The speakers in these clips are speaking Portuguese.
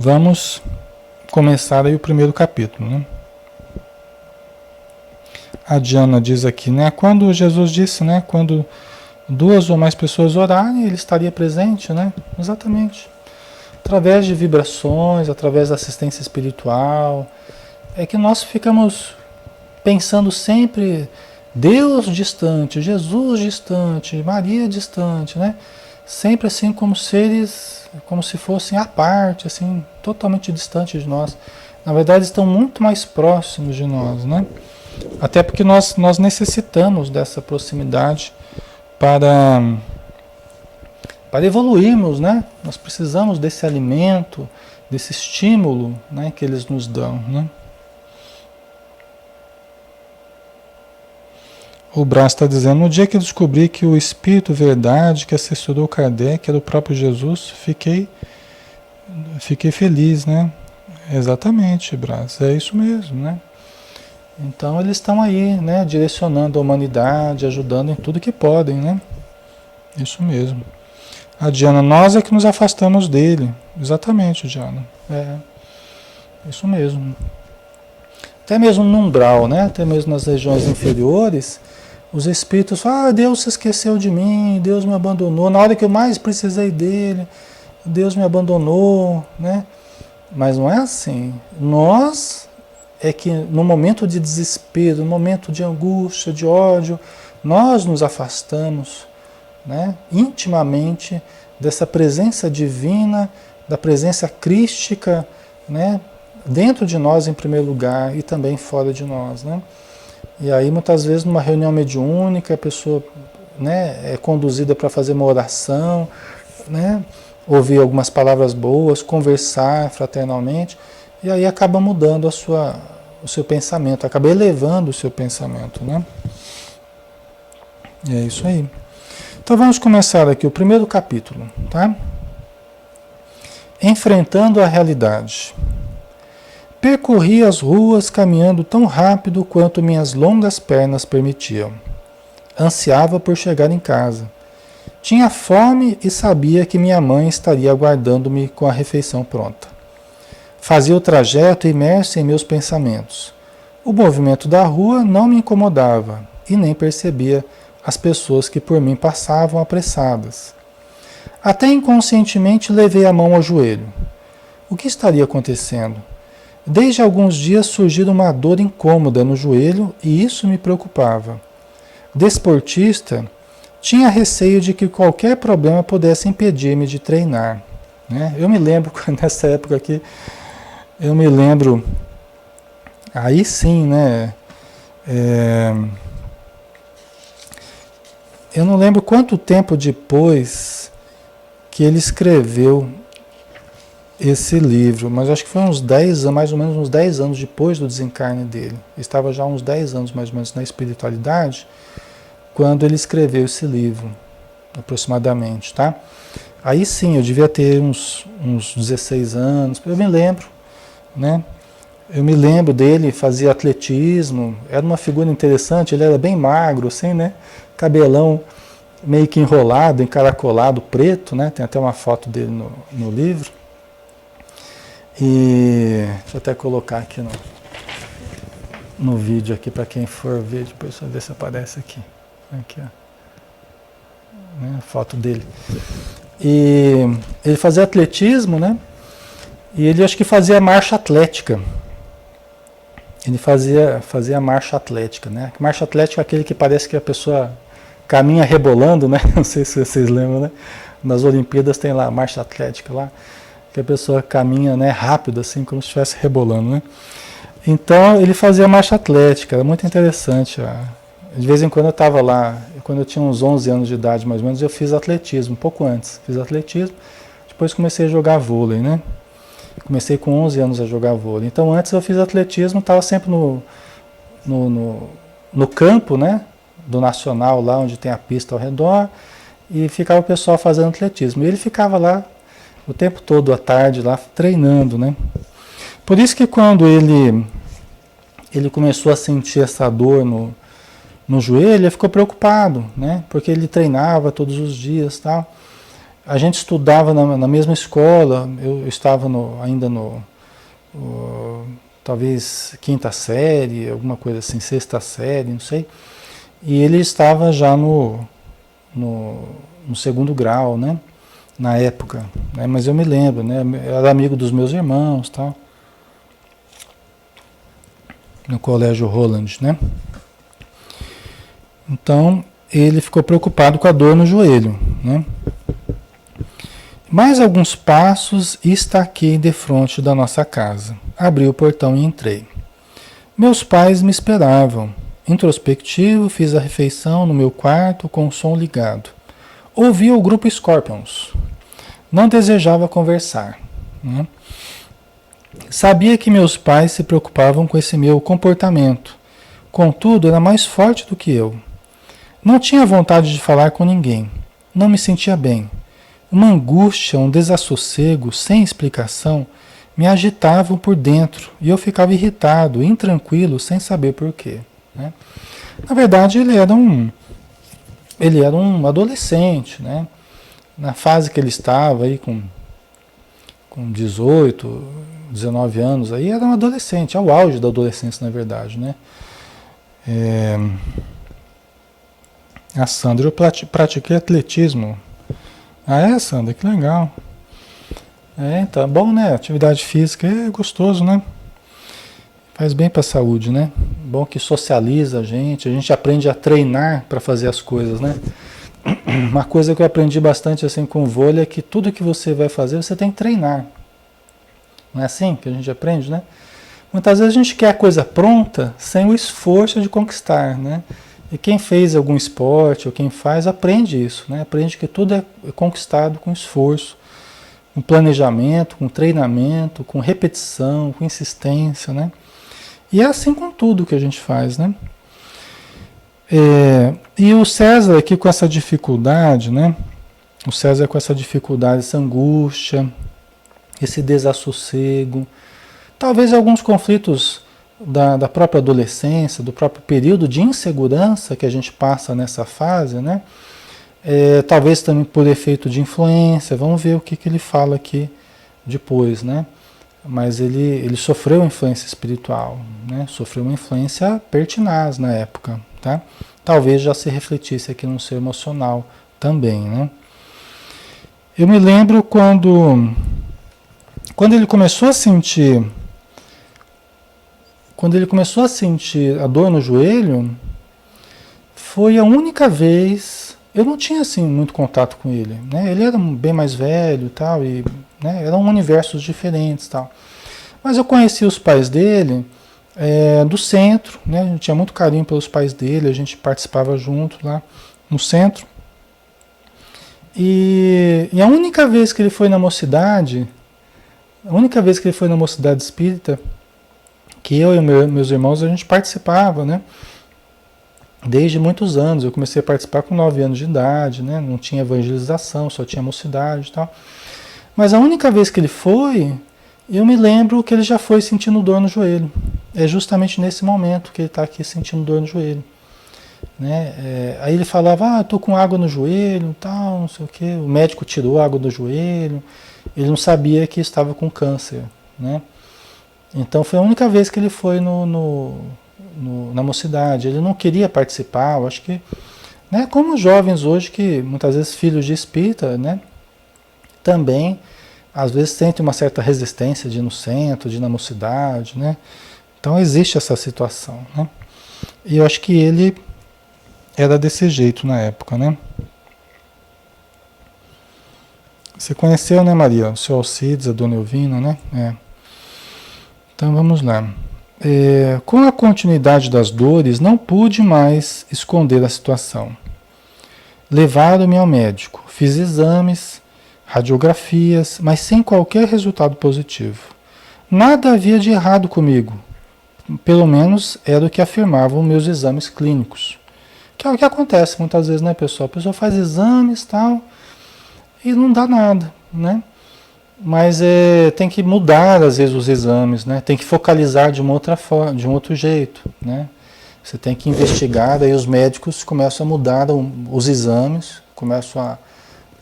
Vamos começar aí o primeiro capítulo, né? A Diana diz aqui, né? Quando Jesus disse, né? Quando duas ou mais pessoas orarem, ele estaria presente, né? Exatamente. Através de vibrações, através da assistência espiritual. É que nós ficamos pensando sempre Deus distante, Jesus distante, Maria distante, né? Sempre assim como seres, como se fossem à parte, assim, totalmente distantes de nós. Na verdade, estão muito mais próximos de nós, né? Até porque nós necessitamos dessa proximidade para, para evoluirmos, né? Nós precisamos desse alimento, desse estímulo, né, que eles nos dão, né? O Brás está dizendo, no dia que eu descobri que o Espírito Verdade que assessorou Kardec era o próprio Jesus, fiquei feliz, né? Exatamente, Brás, é isso mesmo, né? Então eles estão aí, né, direcionando a humanidade, ajudando em tudo que podem, né? Isso mesmo. A Diana, nós é que nos afastamos dele. Exatamente, Diana. É, isso mesmo. Até mesmo no umbral, né? Até mesmo nas regiões inferiores, os espíritos falam, ah, Deus se esqueceu de mim, Deus me abandonou. Na hora que eu mais precisei dele, Deus me abandonou, né? Mas não é assim. Nós é que no momento de desespero, no momento de angústia, de ódio, nós nos afastamos, né, intimamente dessa presença divina, da presença crística, né, dentro de nós em primeiro lugar e também fora de nós, né? E aí muitas vezes numa reunião mediúnica a pessoa, né, é conduzida para fazer uma oração, né, ouvir algumas palavras boas, conversar fraternalmente, e aí acaba mudando o seu pensamento, acaba elevando o seu pensamento, né? E é isso aí. Então vamos começar aqui o primeiro capítulo, tá? Enfrentando a realidade. Percorri as ruas caminhando tão rápido quanto minhas longas pernas permitiam. Ansiava por chegar em casa. Tinha fome e sabia que minha mãe estaria aguardando-me com a refeição pronta. Fazia o trajeto imerso em meus pensamentos. O movimento da rua não me incomodava e nem percebia as pessoas que por mim passavam apressadas. Até inconscientemente levei a mão ao joelho. O que estaria acontecendo? Desde alguns dias surgira uma dor incômoda no joelho e isso me preocupava. Desportista, tinha receio de que qualquer problema pudesse impedir-me de treinar, né? Eu me lembro, nessa época aqui, aí sim, né? Eu não lembro quanto tempo depois que ele escreveu esse livro, mas acho que foi uns 10 anos, mais ou menos uns 10 anos depois do desencarne dele. Ele estava já uns 10 anos mais ou menos na espiritualidade, quando ele escreveu esse livro, aproximadamente, tá? Aí sim, eu devia ter uns 16 anos, eu me lembro, né? Eu me lembro dele, fazia atletismo, era uma figura interessante, ele era bem magro, assim, né? Cabelão meio que enrolado, encaracolado, preto, né? Tem até uma foto dele no livro. E deixa eu até colocar aqui no vídeo aqui para quem for ver, depois só ver se aparece aqui. Aqui, ó. Né? A foto dele. E ele fazia atletismo, né? E ele acho que fazia marcha atlética. Ele fazia marcha atlética, né? Marcha atlética é aquele que parece que a pessoa caminha rebolando, né? Não sei se vocês lembram, né? Nas Olimpíadas tem lá a marcha atlética lá, que a pessoa caminha, né, rápido, assim, como se estivesse rebolando, né? Então, ele fazia marcha atlética, era muito interessante. De vez em quando eu estava lá, quando eu tinha uns 11 anos de idade, mais ou menos, eu fiz atletismo, um pouco antes. Fiz atletismo, depois comecei a jogar vôlei, né? Comecei com 11 anos a jogar vôlei. Então, antes eu fiz atletismo, estava sempre no campo, né? Do Nacional, lá onde tem a pista ao redor, e ficava o pessoal fazendo atletismo. E ele ficava lá o tempo todo, à tarde, lá treinando, né? Por isso que quando ele começou a sentir essa dor no joelho, ele ficou preocupado, né? Porque ele treinava todos os dias, tal. A gente estudava na mesma escola, eu estava ainda talvez quinta série, alguma coisa assim, sexta série, não sei. E ele estava já no segundo grau, né? Na época, né? Mas eu me lembro, né? Era amigo dos meus irmãos, tal, no colégio Roland, né? Então ele ficou preocupado com a dor no joelho, né? Mais alguns passos e estaquei defronte da nossa casa. Abri o portão e entrei. Meus pais me esperavam. Introspectivo, fiz a refeição no meu quarto com o som ligado. Ouvi o grupo Scorpions. Não desejava conversar, né? Sabia que meus pais se preocupavam com esse meu comportamento. Contudo, era mais forte do que eu. Não tinha vontade de falar com ninguém. Não me sentia bem. Uma angústia, um desassossego, sem explicação, me agitavam por dentro e eu ficava irritado, intranquilo, sem saber porquê, né? Na verdade, ele era um adolescente, né? Na fase que ele estava aí com 18, 19 anos, aí era um adolescente, ao auge da adolescência, na verdade, né? A Sandra, eu pratiquei atletismo. Ah, é, Sandra? Que legal. Tá bom, né? Atividade física é gostoso, né? Faz bem para a saúde, né? Bom que socializa a gente aprende a treinar para fazer as coisas, né? Uma coisa que eu aprendi bastante assim com o vôlei é que tudo que você vai fazer, você tem que treinar. Não é assim que a gente aprende, né? Muitas vezes a gente quer a coisa pronta sem o esforço de conquistar, né? E quem fez algum esporte ou quem faz aprende isso, né? Aprende que tudo é conquistado com esforço, com planejamento, com treinamento, com repetição, com insistência, né? E é assim com tudo que a gente faz, né? E o César aqui com essa dificuldade, né? O César com essa dificuldade, essa angústia, esse desassossego, talvez alguns conflitos da própria adolescência, do próprio período de insegurança que a gente passa nessa fase, né? Talvez também por efeito de influência, vamos ver o que ele fala aqui depois, né? Mas ele sofreu influência espiritual, né? Sofreu uma influência pertinaz na época, tá? Talvez já se refletisse aqui no seu emocional também, né? Eu me lembro quando ele começou a sentir a dor no joelho, foi a única vez. Eu não tinha assim muito contato com ele, né? Ele era bem mais velho e tal, e, né, eram universos diferentes, tal. Mas eu conheci os pais dele do centro, né? A gente tinha muito carinho pelos pais dele, a gente participava junto lá no centro. E a única vez que ele foi na mocidade, espírita, que eu e meus irmãos, a gente participava, né? Desde muitos anos. Eu comecei a participar com 9 anos de idade, né? Não tinha evangelização, só tinha mocidade e tal. Mas a única vez que ele foi, eu me lembro que ele já foi sentindo dor no joelho. É justamente nesse momento que ele está aqui sentindo dor no joelho, né? Aí ele falava, estou com água no joelho, tal, não sei o quê. O médico tirou a água do joelho. Ele não sabia que estava com câncer, né? Então foi a única vez que ele foi na mocidade. Ele não queria participar, eu acho que, né, como os jovens hoje, que muitas vezes filhos de espírita, né, também às vezes sentem uma certa resistência de ir no centro, de ir na mocidade, né? Então existe essa situação, né? E eu acho que ele era desse jeito na época, né? Você conheceu, né, Maria? O seu Alcides, a Dona Elvina, né? Então vamos lá. Com a continuidade das dores, não pude mais esconder a situação. Levaram-me ao médico. Fiz exames, radiografias, mas sem qualquer resultado positivo. Nada havia de errado comigo. Pelo menos era o que afirmavam meus exames clínicos. Que é o que acontece muitas vezes, né, pessoal? A pessoa faz exames e tal, e não dá nada, né? Mas tem que mudar, às vezes, os exames, né? Tem que focalizar de uma outra forma, de um outro jeito, né? Você tem que investigar, daí os médicos começam a mudar os exames, começam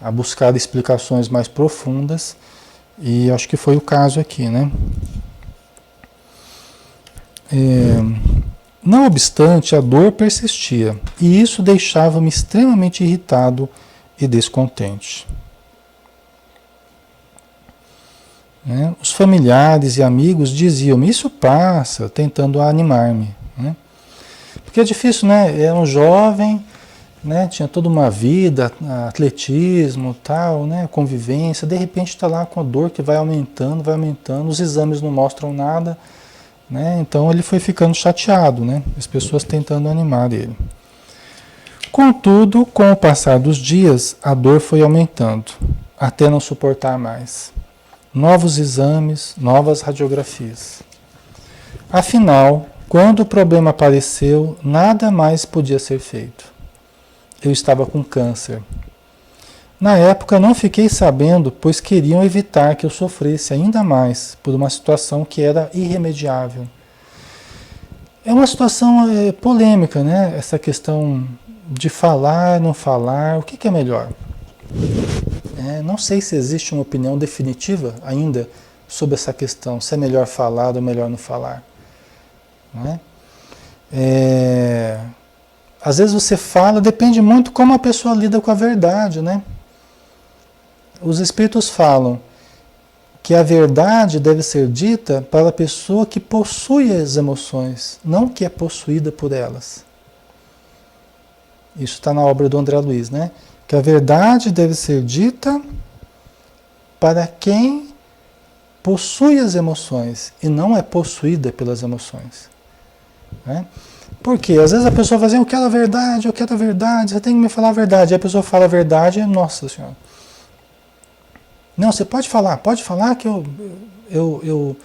a buscar explicações mais profundas, e acho que foi o caso aqui, né? Não obstante, a dor persistia, e isso deixava-me extremamente irritado e descontente. Né? Os familiares e amigos diziam-me, isso passa, tentando animar-me. Né? Porque é difícil, né? É um jovem, né? Tinha toda uma vida, atletismo, tal, né? Convivência, de repente está lá com a dor que vai aumentando, os exames não mostram nada, né? Então ele foi ficando chateado, né? As pessoas tentando animar ele. Contudo, com o passar dos dias, a dor foi aumentando, até não suportar mais. Novos exames, novas radiografias. Afinal, quando o problema apareceu, nada mais podia ser feito. Eu estava com câncer. Na época não fiquei sabendo, pois queriam evitar que eu sofresse ainda mais por uma situação que era irremediável. É uma situação polêmica, né? Essa questão de falar, não falar, o que é melhor? Não sei se existe uma opinião definitiva ainda sobre essa questão, se é melhor falar ou melhor não falar. Não é? Às vezes você fala, depende muito como a pessoa lida com a verdade, né? Os espíritos falam que a verdade deve ser dita para a pessoa que possui as emoções, não que é possuída por elas. Isso está na obra do André Luiz, né? Que a verdade deve ser dita para quem possui as emoções e não é possuída pelas emoções. Né? Porque às vezes a pessoa fala assim, eu quero a verdade, você tem que me falar a verdade. Aí a pessoa fala a verdade, nossa senhora. Não, você pode falar que eu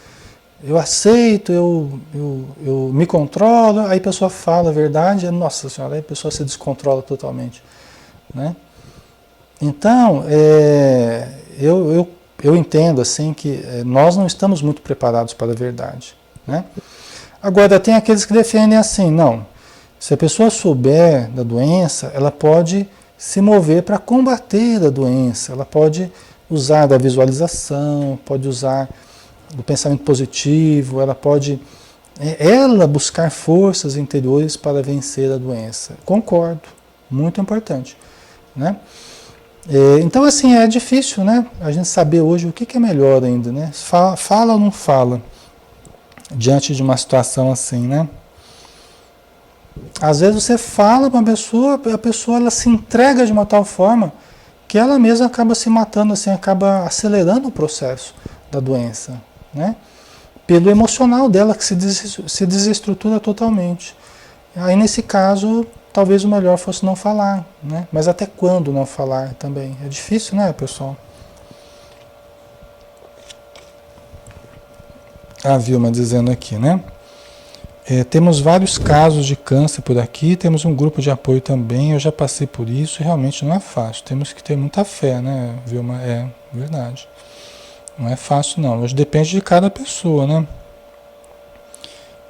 aceito, eu me controlo. Aí a pessoa fala a verdade, nossa senhora, aí a pessoa se descontrola totalmente. Né? Então, eu entendo assim que nós não estamos muito preparados para a verdade. Né? Agora, tem aqueles que defendem assim, não, se a pessoa souber da doença, ela pode se mover para combater a doença, ela pode usar da visualização, pode usar do pensamento positivo, ela pode buscar forças interiores para vencer a doença. Concordo, muito importante. Né? Então, assim, é difícil, né? A gente saber hoje o que é melhor ainda, né? Fala ou não fala diante de uma situação assim, né? Às vezes você fala para a pessoa ela se entrega de uma tal forma que ela mesma acaba se matando, assim, acaba acelerando o processo da doença, né? Pelo emocional dela que se desestrutura totalmente. Aí nesse caso, talvez o melhor fosse não falar, né? Mas até quando não falar também? É difícil, né, pessoal? A Vilma dizendo aqui, né? Temos vários casos de câncer por aqui, temos um grupo de apoio também, eu já passei por isso e realmente não é fácil. Temos que ter muita fé, né, Vilma? É verdade. Não é fácil não, mas depende de cada pessoa, né?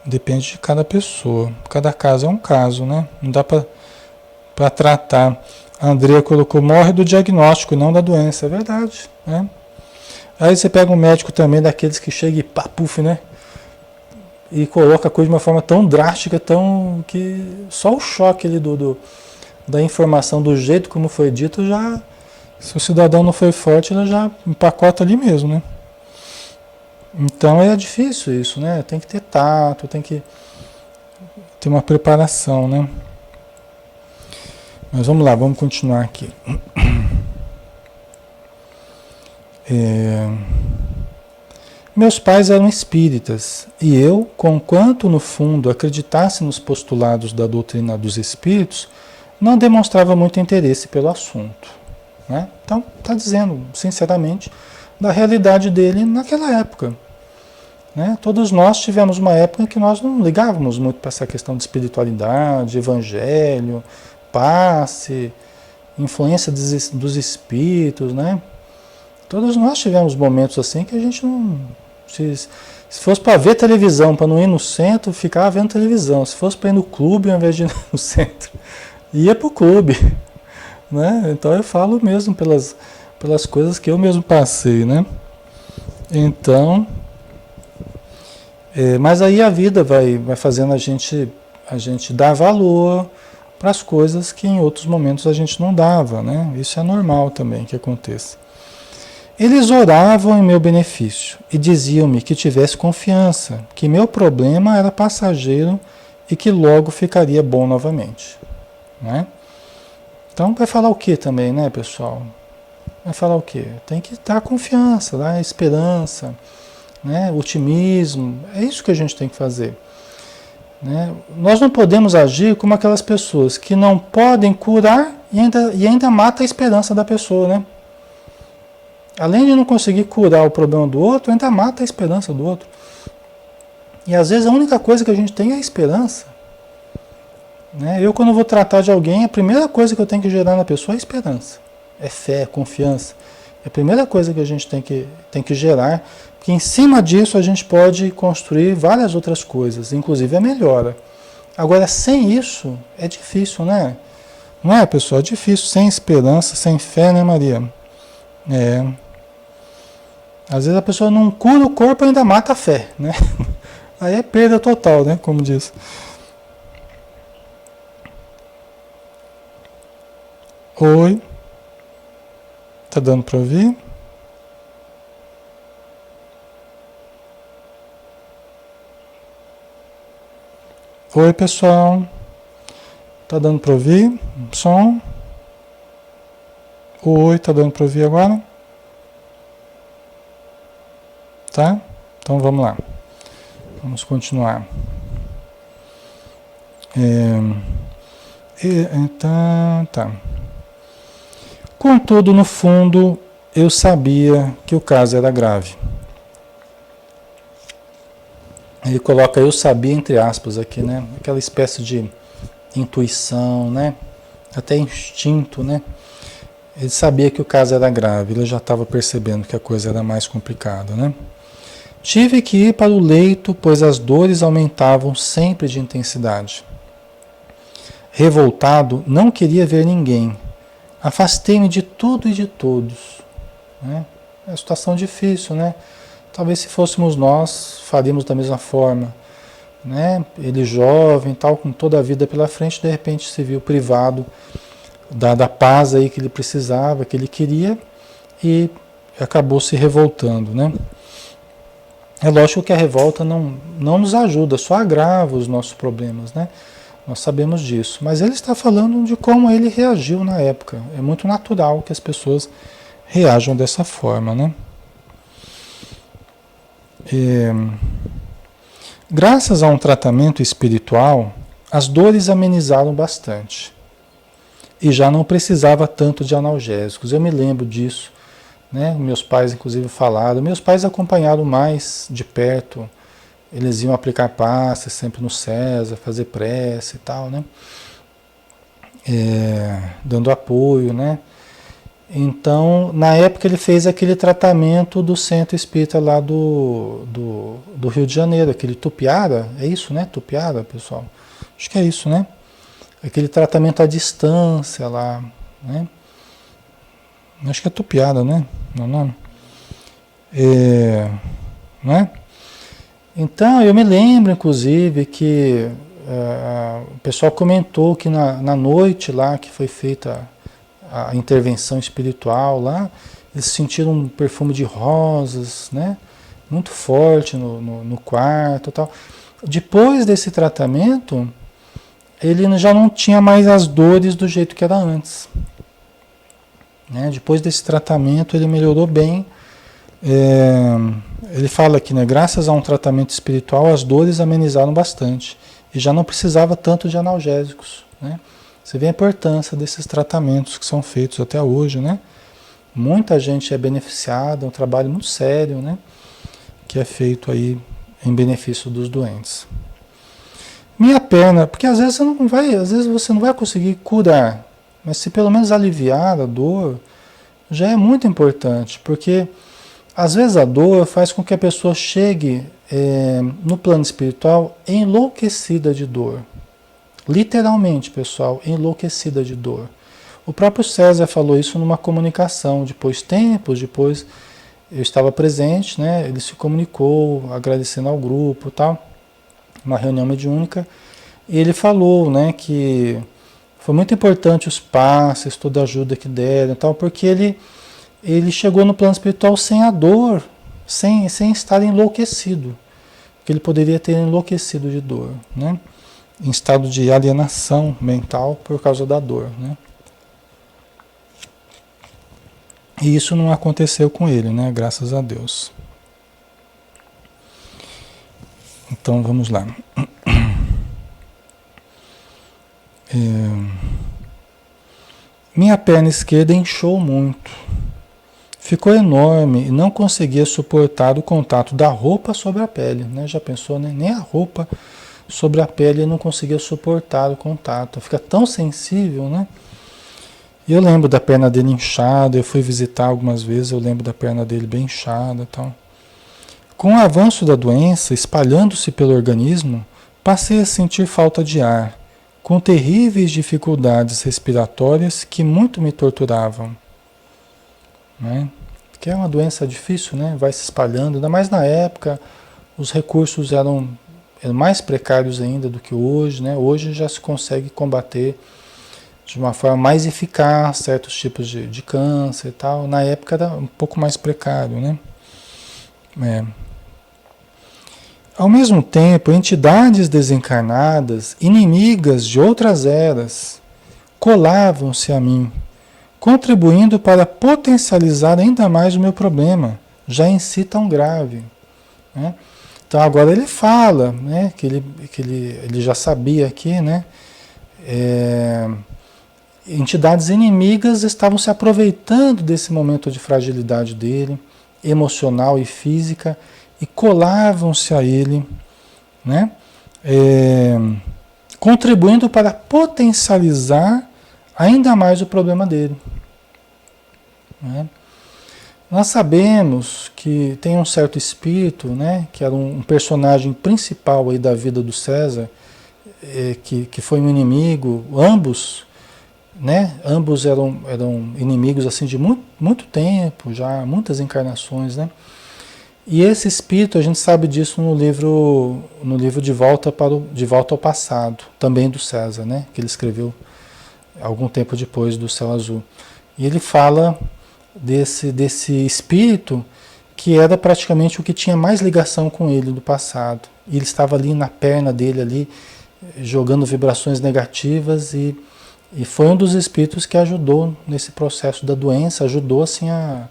Depende de cada pessoa. Cada caso é um caso, né? Não dá para tratar. A Andrea colocou, morre do diagnóstico, não da doença. É verdade, né? Aí você pega um médico também, daqueles que chega e papuf, né? E coloca a coisa de uma forma tão drástica, tão que só o choque ali da informação, do jeito como foi dito, já, se o cidadão não foi forte, ele já empacota ali mesmo, né? Então é difícil isso, né? Tem que ter tato, tem que ter uma preparação, né? Mas vamos lá, vamos continuar aqui. Meus pais eram espíritas e eu, conquanto no fundo acreditasse nos postulados da doutrina dos espíritos, não demonstrava muito interesse pelo assunto. Né? Então, está dizendo, sinceramente, da realidade dele naquela época. Né? Todos nós tivemos uma época em que nós não ligávamos muito para essa questão de espiritualidade, evangelho, passe, influência dos espíritos, né? Todos nós tivemos momentos assim que a gente não... Se fosse para ver televisão, para não ir no centro, ficava vendo televisão. Se fosse para ir no clube, ao invés de ir no centro, ia para o clube. né? Então eu falo mesmo pelas coisas que eu mesmo passei, né? Então, mas aí a vida vai fazendo a gente dar valor para as coisas que em outros momentos a gente não dava, né? Isso é normal também que aconteça. Eles oravam em meu benefício e diziam-me que tivesse confiança, que meu problema era passageiro e que logo ficaria bom novamente, né? Então vai falar o que também, né, pessoal? Vai falar o quê? Tem que dar confiança, dar esperança, né? Otimismo. É isso que a gente tem que fazer, né? Nós não podemos agir como aquelas pessoas que não podem curar e ainda mata a esperança da pessoa, né? Além de não conseguir curar o problema do outro, ainda mata a esperança do outro. E às vezes a única coisa que a gente tem é a esperança, né? Eu, quando vou tratar de alguém, a primeira coisa que eu tenho que gerar na pessoa é esperança. É fé, é confiança. É a primeira coisa que a gente tem que gerar, porque em cima disso a gente pode construir várias outras coisas, inclusive a melhora. Agora, sem isso, é difícil, né? Não é, pessoal? É difícil, sem esperança, sem fé, né, Maria? É. Às vezes a pessoa não cura o corpo e ainda mata a fé, né? Aí é perda total, né? Como diz. Oi. Tá dando para ouvir? Oi, pessoal. Tá dando para ouvir? Som? Oi, tá dando para ouvir agora? Tá? Então vamos lá. Vamos continuar. Então, tá. Contudo, no fundo, eu sabia que o caso era grave. Ele coloca eu sabia entre aspas aqui, né? Aquela espécie de intuição, né? Até instinto, né? Ele sabia que o caso era grave, ele já estava percebendo que a coisa era mais complicada, né? Tive que ir para o leito, pois as dores aumentavam sempre de intensidade. Revoltado, não queria ver ninguém. Afastei-me de tudo e de todos, né? É uma situação difícil, né? Talvez se fôssemos nós, faríamos da mesma forma, né? Ele jovem, tal, com toda a vida pela frente, de repente se viu privado da paz aí que ele precisava, que ele queria, e acabou se revoltando, né? É lógico que a revolta não nos ajuda, só agrava os nossos problemas, né? Nós sabemos disso. Mas ele está falando de como ele reagiu na época. É muito natural que as pessoas reajam dessa forma, né? Graças a um tratamento espiritual, as dores amenizaram bastante. E já não precisava tanto de analgésicos. Eu me lembro disso, né? Meus pais, inclusive, falaram. Meus pais acompanharam mais de perto. Eles iam aplicar passe sempre no César, fazer prece e tal, né? Dando apoio, né? Então, na época ele fez aquele tratamento do centro espírita lá do Rio de Janeiro, aquele Tupiara, é isso, né? Tupiara, pessoal? Acho que é isso, né? Aquele tratamento à distância lá, né? Acho que é Tupiara, né? Não é o nome? Né? Então, eu me lembro, inclusive, que o pessoal comentou que na noite lá que foi feita a intervenção espiritual lá, eles sentiram um perfume de rosas, né? Muito forte no quarto e tal. Depois desse tratamento, ele já não tinha mais as dores do jeito que era antes, né? Depois desse tratamento, ele melhorou bem. Ele fala aqui, né? Graças a um tratamento espiritual, as dores amenizaram bastante e já não precisava tanto de analgésicos, né? Você vê a importância desses tratamentos que são feitos até hoje, né? Muita gente é beneficiada, é um trabalho muito sério, né? Que é feito aí em benefício dos doentes. Minha perna, porque às vezes você não vai conseguir curar, mas se pelo menos aliviar a dor, já é muito importante, porque às vezes a dor faz com que a pessoa chegue no plano espiritual enlouquecida de dor. Literalmente, pessoal, enlouquecida de dor. O próprio César falou isso numa comunicação, depois, tempos depois, eu estava presente, né? Ele se comunicou, agradecendo ao grupo e tal, uma reunião mediúnica, e ele falou, né, que foi muito importante os passes, toda a ajuda que deram e tal, porque ele chegou no plano espiritual sem a dor, sem estar enlouquecido, que ele poderia ter enlouquecido de dor, né? Em estado de alienação mental por causa da dor, né? E isso não aconteceu com ele, né? Graças a Deus. Então vamos lá. Minha perna esquerda inchou muito. Ficou enorme e não conseguia suportar o contato da roupa sobre a pele, né? Já pensou, né? Nem a roupa sobre a pele não conseguia suportar o contato. Fica tão sensível, né? E eu lembro da perna dele inchada, eu fui visitar algumas vezes, eu lembro da perna dele bem inchada e tal. Com o avanço da doença espalhando-se pelo organismo, passei a sentir falta de ar, com terríveis dificuldades respiratórias que muito me torturavam. Né? Que é uma doença difícil, né? Vai se espalhando, ainda mais na época, os recursos eram mais precários ainda do que hoje, né? Hoje já se consegue combater de uma forma mais eficaz certos tipos de câncer e tal. Na época era um pouco mais precário, né? Ao mesmo tempo, entidades desencarnadas, inimigas de outras eras, colavam-se a mim, contribuindo para potencializar ainda mais o meu problema, já em si tão grave. Né? Então agora ele fala, né, que ele já sabia aqui, né, entidades inimigas estavam se aproveitando desse momento de fragilidade dele, emocional e física, e colavam-se a ele, né, contribuindo para potencializar ainda mais o problema dele. Né? Nós sabemos que tem um certo espírito, né, que era um personagem principal aí da vida do César, que foi um inimigo, ambos, né, ambos eram inimigos assim de muito, muito tempo, já muitas encarnações, né? E esse espírito, a gente sabe disso no livro de volta ao Passado, também do César, né, que ele escreveu algum tempo depois do Céu Azul. E ele fala desse espírito que era praticamente o que tinha mais ligação com ele do passado. E ele estava ali na perna dele, ali, jogando vibrações negativas e foi um dos espíritos que ajudou nesse processo da doença, ajudou assim a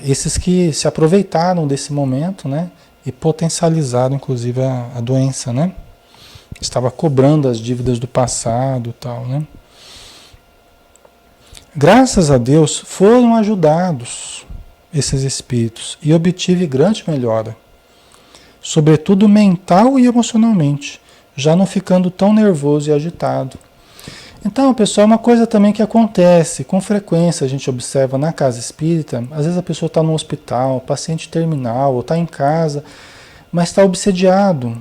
esses que se aproveitaram desse momento, né, e potencializaram inclusive a doença, né? Estava cobrando as dívidas do passado e tal, né? Graças a Deus foram ajudados esses espíritos e obtive grande melhora, sobretudo mental e emocionalmente, já não ficando tão nervoso e agitado. Então, pessoal, uma coisa também que acontece com frequência, a gente observa na casa espírita, às vezes a pessoa está no hospital, paciente terminal, ou está em casa, mas está obsediado.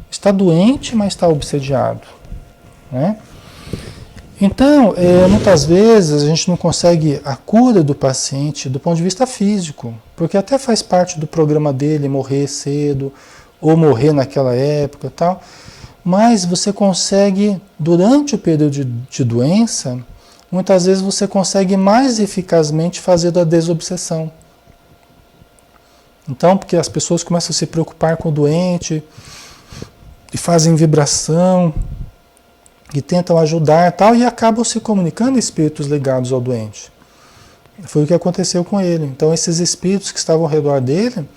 Está doente, mas está obsediado. Né? Então, muitas vezes a gente não consegue a cura do paciente do ponto de vista físico, porque até faz parte do programa dele morrer cedo, ou morrer naquela época e tal. Mas você consegue, durante o período de doença, muitas vezes você consegue mais eficazmente fazer a desobsessão. Então, porque as pessoas começam a se preocupar com o doente, e fazem vibração, e tentam ajudar e tal, e acabam se comunicando espíritos ligados ao doente. Foi o que aconteceu com ele. Então, esses espíritos que estavam ao redor dele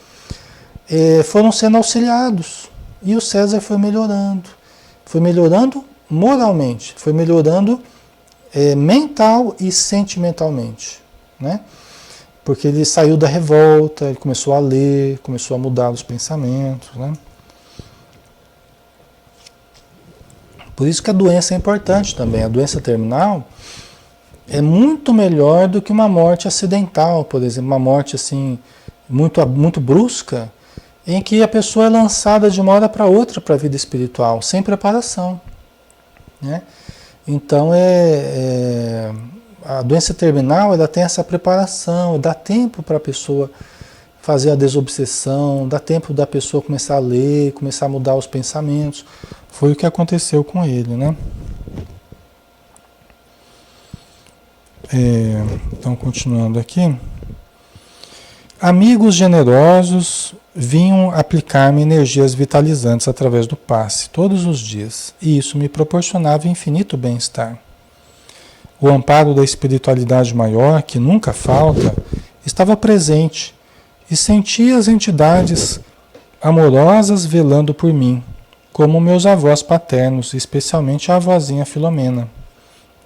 foram sendo auxiliados, e o César foi melhorando. Foi melhorando moralmente, foi melhorando mental e sentimentalmente, né? Porque ele saiu da revolta, ele começou a ler, começou a mudar os pensamentos, né? Por isso que a doença é importante também. A doença terminal é muito melhor do que uma morte acidental, por exemplo, uma morte assim muito, muito brusca, em que a pessoa é lançada de uma hora para outra para a vida espiritual, sem preparação. Né? Então, a doença terminal, ela tem essa preparação, dá tempo para a pessoa fazer a desobsessão, dá tempo da pessoa começar a ler, começar a mudar os pensamentos. Foi o que aconteceu com ele, né? Então, continuando aqui. Amigos generosos vinham aplicar-me energias vitalizantes através do passe, todos os dias, e isso me proporcionava infinito bem-estar. O amparo da espiritualidade maior, que nunca falta, estava presente, e sentia as entidades amorosas velando por mim, como meus avós paternos, especialmente a avózinha Filomena.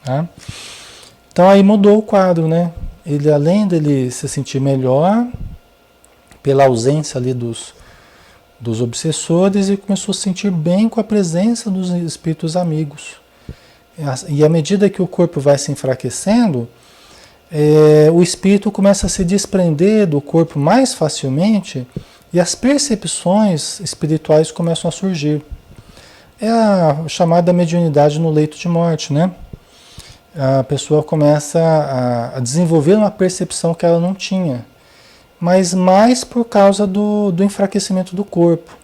Tá? Então aí mudou o quadro, né? Ele, além dele se sentir melhor, pela ausência ali dos obsessores, ele começou a se sentir bem com a presença dos espíritos amigos. E à medida que o corpo vai se enfraquecendo, o espírito começa a se desprender do corpo mais facilmente e as percepções espirituais começam a surgir. É a chamada mediunidade no leito de morte, né? A pessoa começa a desenvolver uma percepção que ela não tinha, mas mais por causa do enfraquecimento do corpo.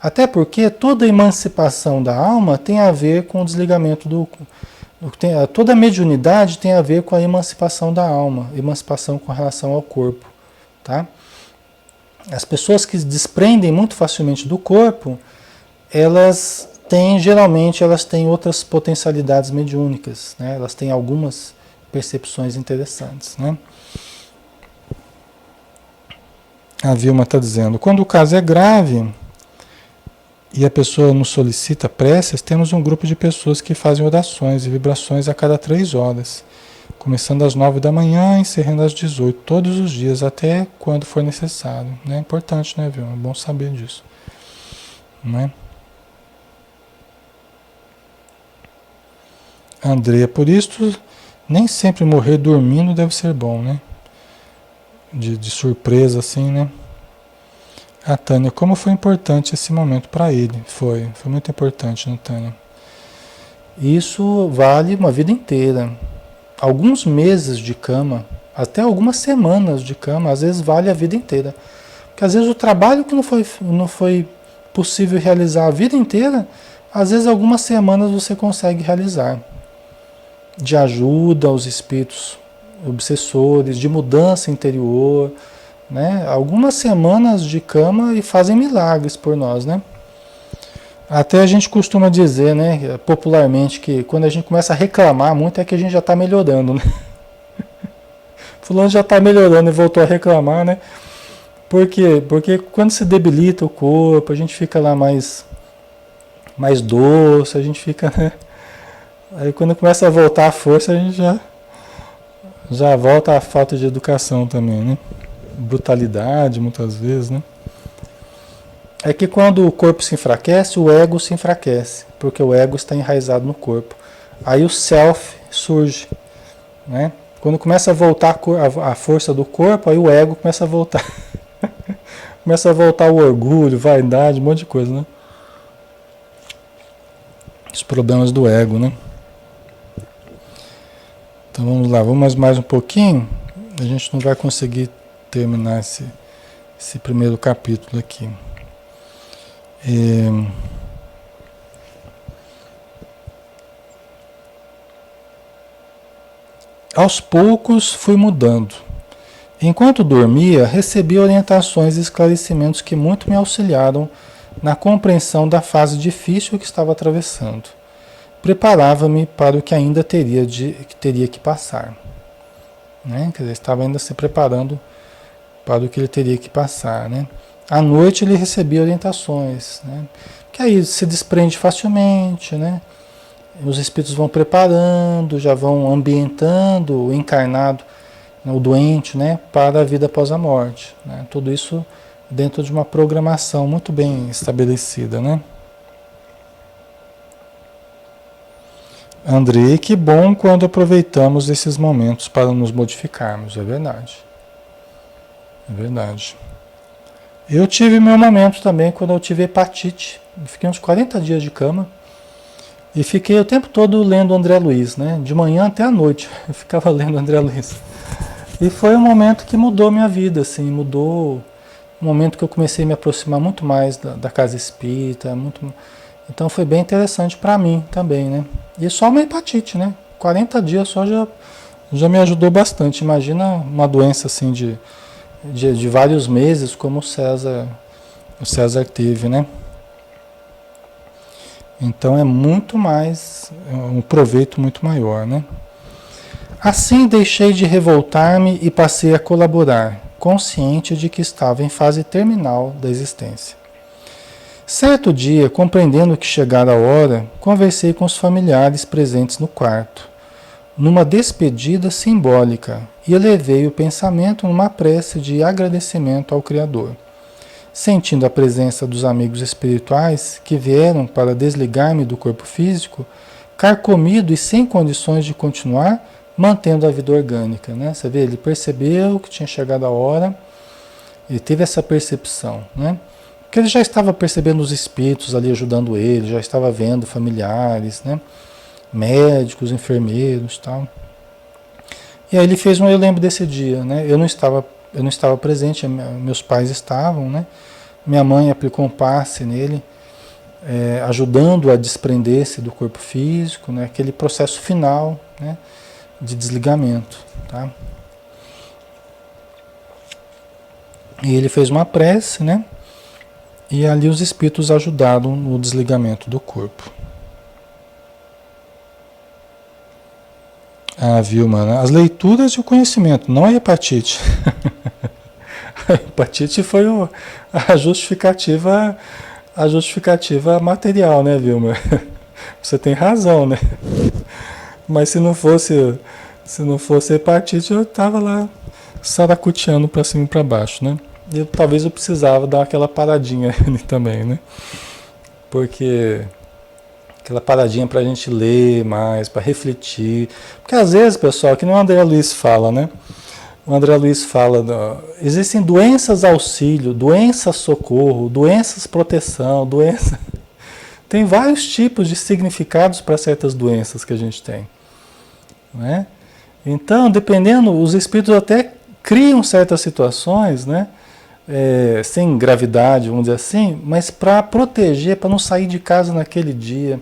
Até porque toda emancipação da alma tem a ver com o desligamento toda a mediunidade tem a ver com a emancipação da alma, emancipação com relação ao corpo. Tá? As pessoas que se desprendem muito facilmente do corpo, geralmente elas têm outras potencialidades mediúnicas, né? Elas têm algumas percepções interessantes, né? A Vilma está dizendo, quando o caso é grave e a pessoa nos solicita preces, temos um grupo de pessoas que fazem orações e vibrações a cada 3 horas, começando às 9 da manhã, encerrando às 18, todos os dias, até quando for necessário. É importante, né, Vilma? É bom saber disso. Né? Andrea, por isso, nem sempre morrer dormindo deve ser bom, né? De surpresa, assim, né? A Tânia, como foi importante esse momento para ele? Foi muito importante, né, Tânia? Isso vale uma vida inteira. Alguns meses de cama, até algumas semanas de cama, às vezes vale a vida inteira. Porque às vezes o trabalho que não foi possível realizar a vida inteira, às vezes algumas semanas você consegue realizar. De ajuda aos espíritos obsessores, de mudança interior, né? Algumas semanas de cama e fazem milagres por nós, né? Até a gente costuma dizer, né, popularmente, que quando a gente começa a reclamar muito é que a gente já está melhorando, né? Fulano já está melhorando e voltou a reclamar, né? Por quê? Porque quando se debilita o corpo, a gente fica lá mais doce, a gente fica, né? Aí quando começa a voltar a força, a gente já volta a falta de educação também, né? Brutalidade, muitas vezes, né? É que quando o corpo se enfraquece, o ego se enfraquece, porque o ego está enraizado no corpo. Aí o self surge, né? Quando começa a voltar a força do corpo, aí o ego começa a voltar. Começa a voltar o orgulho, vaidade, um monte de coisa, né? Os problemas do ego, né? Então vamos lá, vamos mais um pouquinho. A gente não vai conseguir terminar esse primeiro capítulo aqui. Aos poucos fui mudando. Enquanto dormia, recebi orientações e esclarecimentos que muito me auxiliaram na compreensão da fase difícil que estava atravessando. Preparava-me para o que ainda teria que passar. Né? Quer dizer, estava ainda se preparando para o que ele teria que passar. Né? À noite ele recebia orientações, né? Que aí se desprende facilmente, né? Os espíritos vão preparando, já vão ambientando o encarnado, né, o doente, né, para a vida após a morte. Né? Tudo isso dentro de uma programação muito bem estabelecida, né? Andrei, que bom quando aproveitamos esses momentos para nos modificarmos, é verdade. É verdade. Eu tive meu momento também quando eu tive hepatite. Eu fiquei uns 40 dias de cama. E fiquei o tempo todo lendo André Luiz, né? De manhã até à noite, eu ficava lendo André Luiz. E foi um momento que mudou minha vida, assim, mudou um momento que eu comecei a me aproximar muito mais da casa espírita, então foi bem interessante para mim também, né? E só uma hepatite, né? 40 dias só já me ajudou bastante. Imagina uma doença assim de vários meses, como o César teve, né? Então é muito mais, um proveito muito maior, né? Assim deixei de revoltar-me e passei a colaborar, consciente de que estava em fase terminal da existência. Certo dia, compreendendo que chegara a hora, conversei com os familiares presentes no quarto, numa despedida simbólica, e elevei o pensamento numa prece de agradecimento ao Criador. Sentindo a presença dos amigos espirituais que vieram para desligar-me do corpo físico, carcomido e sem condições de continuar, mantendo a vida orgânica, né? Você vê, ele percebeu que tinha chegado a hora, ele teve essa percepção, né? Porque ele já estava percebendo os espíritos ali ajudando ele, já estava vendo familiares, né? Médicos, enfermeiros, tal. E aí ele fez eu lembro desse dia, né? Eu não estava presente, meus pais estavam, né? Minha mãe aplicou um passe nele, ajudando a desprender-se do corpo físico, né? Aquele processo final, né? De desligamento, tá? E ele fez uma prece, né? E ali os espíritos ajudaram no desligamento do corpo. Ah, viu, mano? As leituras e o conhecimento, não a hepatite. A hepatite foi a justificativa material, né, Vilma? Você tem razão, né? Mas se não fosse hepatite, eu tava lá saracuteando para cima e para baixo, né? E talvez eu precisava dar aquela paradinha ali também, né? Porque aquela paradinha para a gente ler mais, para refletir. Porque às vezes, pessoal, que nem o André Luiz fala, né? O André Luiz fala, existem doenças auxílio, doenças socorro, doenças proteção, doença. Tem vários tipos de significados para certas doenças que a gente tem, né? Então, dependendo, os espíritos até criam certas situações, né? Sem gravidade, vamos dizer assim, mas para proteger, para não sair de casa naquele dia,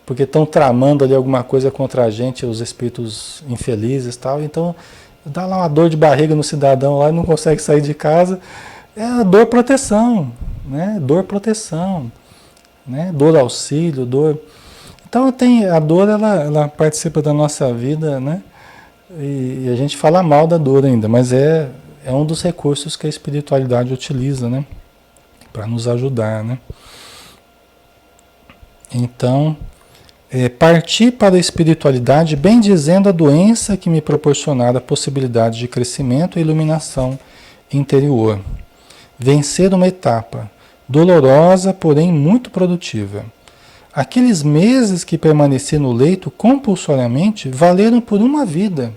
porque estão tramando ali alguma coisa contra a gente, os espíritos infelizes e tal, então dá lá uma dor de barriga no cidadão lá e não consegue sair de casa, é a dor proteção, né? Dor proteção, né? Dor auxílio, dor... Então a dor, ela participa da nossa vida, né? E a gente fala mal da dor ainda, mas é um dos recursos que a espiritualidade utiliza, né? Para nos ajudar, né? Então, parti para a espiritualidade bendizendo a doença que me proporcionara a possibilidade de crescimento e iluminação interior. Vencer uma etapa, dolorosa, porém muito produtiva. Aqueles meses que permaneci no leito compulsoriamente valeram por uma vida.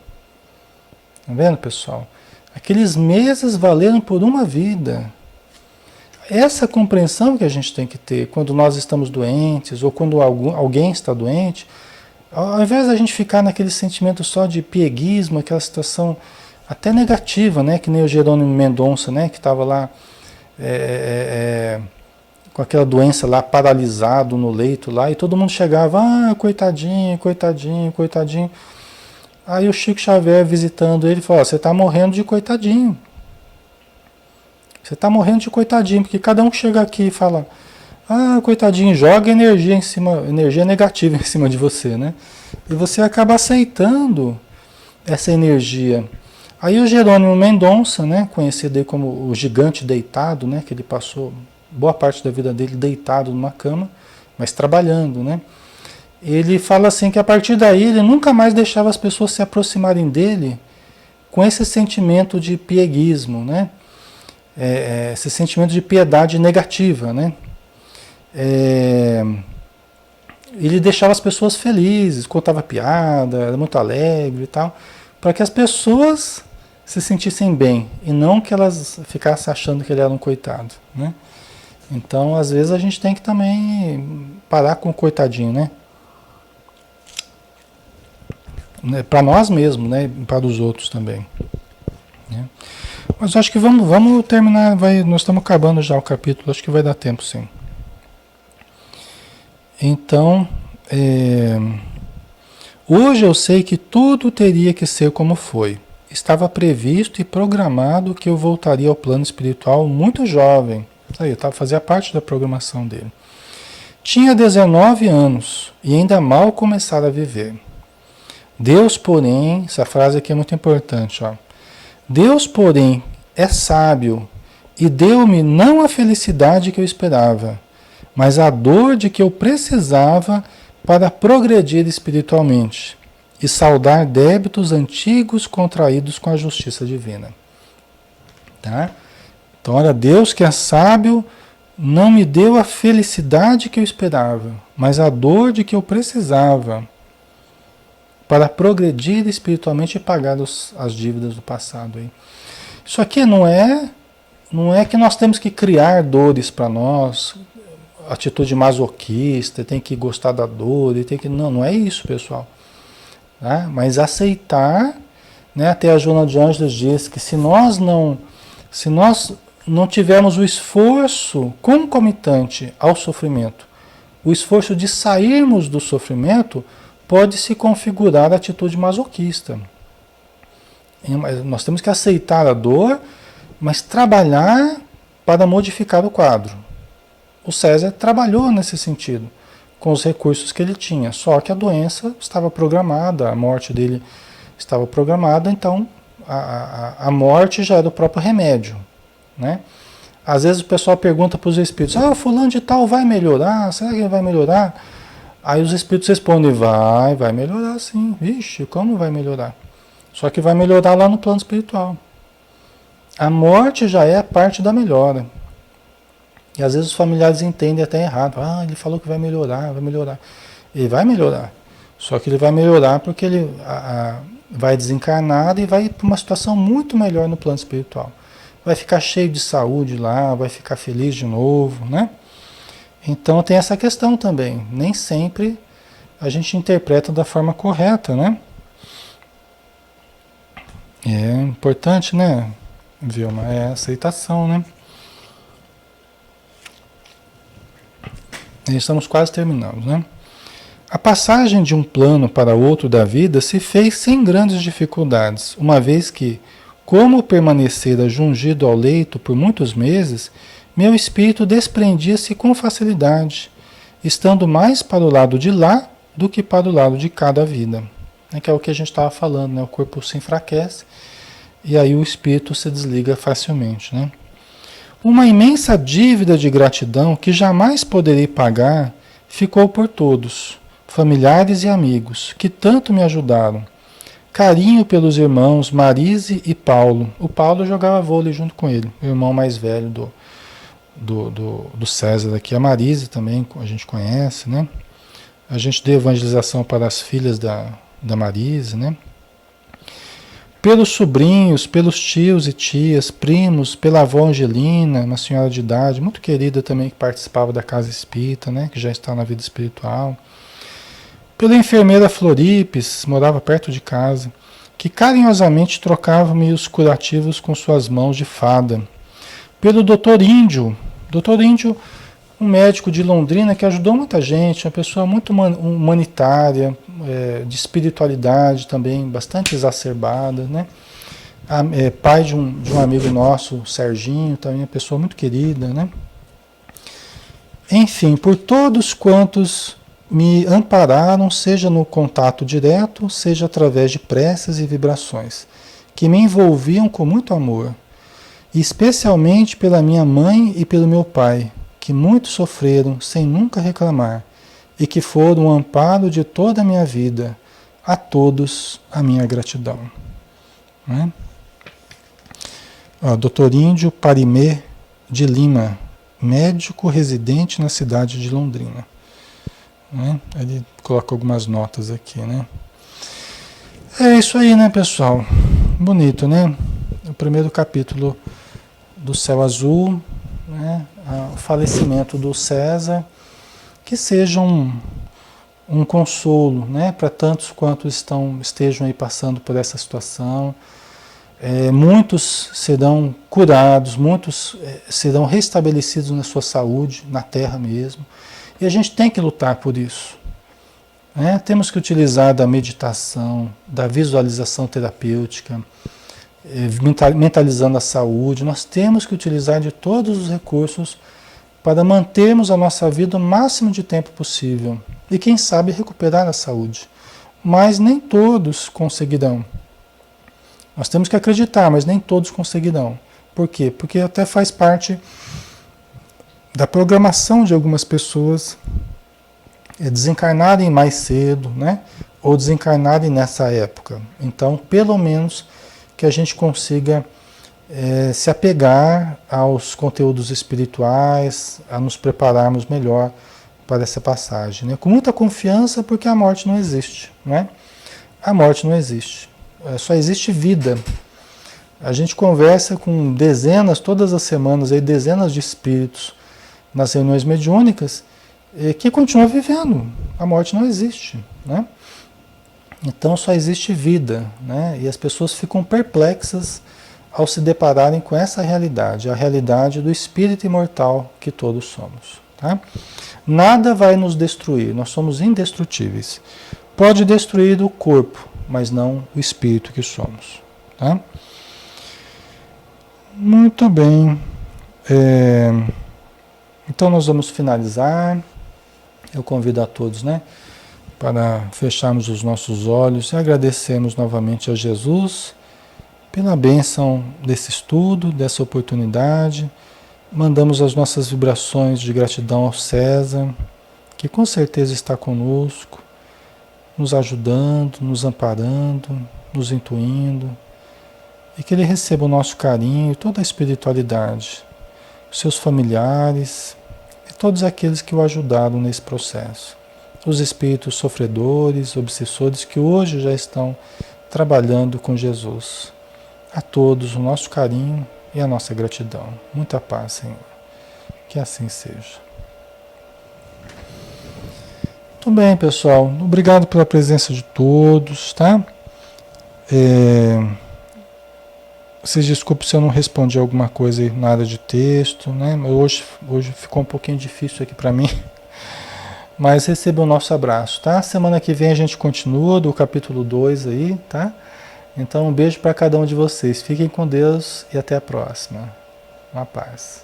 Tá vendo, pessoal? Aqueles meses valeram por uma vida. Essa compreensão que a gente tem que ter quando nós estamos doentes ou quando alguém está doente, ao invés da gente ficar naquele sentimento só de pieguismo, aquela situação até negativa, né? Que nem o Jerônimo Mendonça, né? Que estava lá com aquela doença lá, paralisado no leito lá, e todo mundo chegava, coitadinho, coitadinho, coitadinho. Aí o Chico Xavier visitando ele falou, você está morrendo de coitadinho. Você está morrendo de coitadinho, porque cada um chega aqui e fala, coitadinho, joga energia em cima, energia negativa em cima de você, né? E você acaba aceitando essa energia. Aí o Jerônimo Mendonça, né, conhecido aí como o gigante deitado, né, que ele passou boa parte da vida dele deitado numa cama, mas trabalhando, né? Ele fala assim que a partir daí ele nunca mais deixava as pessoas se aproximarem dele com esse sentimento de pieguismo, né? Esse sentimento de piedade negativa, né? Ele deixava as pessoas felizes, contava piada, era muito alegre e tal, para que as pessoas se sentissem bem e não que elas ficassem achando que ele era um coitado, né? Então, às vezes a gente tem que também parar com o coitadinho, né? né, para nós mesmos, né, e para os outros também. Né? Mas acho que vamos terminar, nós estamos acabando já o capítulo, acho que vai dar tempo sim. Então, hoje eu sei que tudo teria que ser como foi. Estava previsto e programado que eu voltaria ao plano espiritual muito jovem. Aí, fazia parte da programação dele. Tinha 19 anos e ainda mal começara a viver. Deus, porém, essa frase aqui é muito importante, ó. Deus, porém, é sábio e deu-me não a felicidade que eu esperava, mas a dor de que eu precisava para progredir espiritualmente e saldar débitos antigos contraídos com a justiça divina. Tá? Então, olha, Deus que é sábio não me deu a felicidade que eu esperava, mas a dor de que eu precisava para progredir espiritualmente e pagar as dívidas do passado. Aí. Isso aqui não é que nós temos que criar dores para nós, atitude masoquista, tem que gostar da dor, tem que não é isso, pessoal. Tá? Mas aceitar, né? Até a Joana de Ângeles diz que se nós não tivermos o esforço concomitante ao sofrimento, o esforço de sairmos do sofrimento, pode se configurar a atitude masoquista. Nós temos que aceitar a dor, mas trabalhar para modificar o quadro. O César trabalhou nesse sentido, com os recursos que ele tinha, só que a doença estava programada, a morte dele estava programada, então a morte já era o próprio remédio. Né? Às vezes o pessoal pergunta para os espíritos, fulano de tal vai melhorar, será que ele vai melhorar? Aí os espíritos respondem, vai melhorar sim, vixe, como vai melhorar? Só que vai melhorar lá no plano espiritual. A morte já é parte da melhora. E às vezes os familiares entendem até errado, ele falou que vai melhorar, Ele vai melhorar, só que ele vai melhorar porque ele vai desencarnar e vai para uma situação muito melhor no plano espiritual. Vai ficar cheio de saúde lá, vai ficar feliz de novo, né? Então tem essa questão também. Nem sempre a gente interpreta da forma correta, né? É importante, né, Vilma? É a aceitação, né? E estamos quase terminando, né? A passagem de um plano para outro da vida se fez sem grandes dificuldades, uma vez que, como permanecera jungido ao leito por muitos meses, meu espírito desprendia-se com facilidade, estando mais para o lado de lá do que para o lado de cada vida. Que é o que a gente estava falando, né? O corpo se enfraquece e aí o espírito se desliga facilmente, né? Uma imensa dívida de gratidão que jamais poderei pagar ficou por todos, familiares e amigos, que tanto me ajudaram. Carinho pelos irmãos Marise e Paulo. O Paulo jogava vôlei junto com ele, o irmão mais velho do César aqui. A Marise também a gente conhece, né? A gente deu evangelização para as filhas da Marise, né? Pelos sobrinhos, pelos tios e tias, primos, pela avó Angelina, uma senhora de idade, muito querida também, que participava da casa espírita, né? Que já está na vida espiritual. Pela enfermeira Floripes, morava perto de casa, que carinhosamente trocava-me os curativos com suas mãos de fada. Pelo doutor Índio, um médico de Londrina que ajudou muita gente, uma pessoa muito humanitária, de espiritualidade também, bastante exacerbada, né? Pai de um amigo nosso, Serginho, também uma pessoa muito querida, né? Enfim, por todos quantos me ampararam, seja no contato direto, seja através de preces e vibrações, que me envolviam com muito amor, e especialmente pela minha mãe e pelo meu pai, que muito sofreram sem nunca reclamar, e que foram o amparo de toda a minha vida. A todos a minha gratidão. Né? Dr. Índio Parimê de Lima, médico residente na cidade de Londrina. Né? Ele colocou algumas notas aqui, né? É isso aí, né, pessoal? Bonito, né? O primeiro capítulo do Céu Azul, né? O falecimento do César, que seja um consolo, né, para tantos quantos estejam aí passando por essa situação. Muitos serão curados, muitos serão restabelecidos na sua saúde, na terra mesmo. E a gente tem que lutar por isso. Né? Temos que utilizar da meditação, da visualização terapêutica, mentalizando a saúde. Nós temos que utilizar de todos os recursos para mantermos a nossa vida o máximo de tempo possível. E quem sabe recuperar a saúde. Mas nem todos conseguirão. Nós temos que acreditar, mas nem todos conseguirão. Por quê? Porque até faz parte da programação de algumas pessoas desencarnarem mais cedo, né? Ou desencarnarem nessa época. Então, pelo menos que a gente consiga se apegar aos conteúdos espirituais, a nos prepararmos melhor para essa passagem. Né? Com muita confiança, porque a morte não existe. Né? A morte não existe. Só existe vida. A gente conversa com dezenas, todas as semanas, aí, dezenas de espíritos nas reuniões mediúnicas que continuam vivendo. A morte não existe. Né? Então só existe vida. Né? E as pessoas ficam perplexas ao se depararem com essa realidade, a realidade do espírito imortal que todos somos. Tá? Nada vai nos destruir, nós somos indestrutíveis. Pode destruir o corpo, mas não o espírito que somos. Tá? Muito bem. Então nós vamos finalizar. Eu convido a todos, né, para fecharmos os nossos olhos e agradecermos novamente a Jesus pela bênção desse estudo, dessa oportunidade. Mandamos as nossas vibrações de gratidão ao César, que com certeza está conosco, nos ajudando, nos amparando, nos intuindo, e que ele receba o nosso carinho e toda a espiritualidade, os seus familiares e todos aqueles que o ajudaram nesse processo. Os espíritos sofredores, obsessores que hoje já estão trabalhando com Jesus. A todos o nosso carinho e a nossa gratidão. Muita paz, Senhor. Que assim seja. Muito bem, pessoal. Obrigado pela presença de todos, tá? Vocês desculpem se eu não respondi alguma coisa aí na área de texto, né? Hoje ficou um pouquinho difícil aqui para mim. Mas receba o nosso abraço, tá? Semana que vem a gente continua do capítulo 2 aí, tá? Então um beijo para cada um de vocês. Fiquem com Deus e até a próxima. Uma paz.